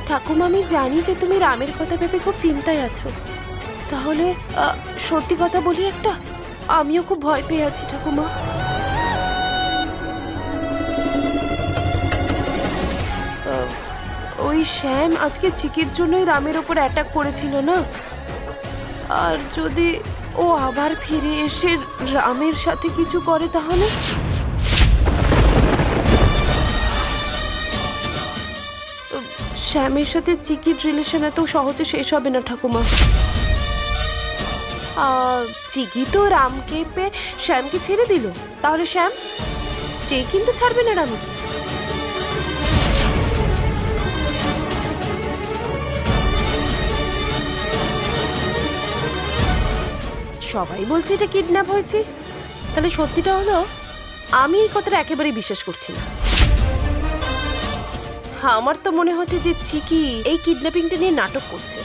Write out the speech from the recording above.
ঠাকুমা, আমি জানি যে তুমি রামের কথা ভেবে খুব চিন্তায় আছো। তাহলে সত্যি কথা বলি একটা, আমিও খুব ভয় পেয়ে আছি ঠাকুমা। ওই শ্যাম আজকে চিকির জন্যই রামের ওপর অ্যাটাক করেছিল না? আর যদি ও আবার ফিরে এসে রামের সাথে কিছু করে তাহলে? শ্যামের সাথে চিকির রিলেশন এত সহজে শেষ হবে না ঠাকুমা। চিকি তো রামকে পেয়ে শ্যামকে ছেড়ে দিল, তাহলে শ্যাম সে কিন্তু ছাড়বে না রামকে। সবাই বলছে এটা কিডন্যাপ হয়েছে, তাহলে সত্যিটা হলো? আমি এই কথাটা একেবারেই বিশ্বাস করছি না। আমার তো মনে হচ্ছে যে চিকি এই কিডন্যাপিংটা নিয়ে নাটক করছে।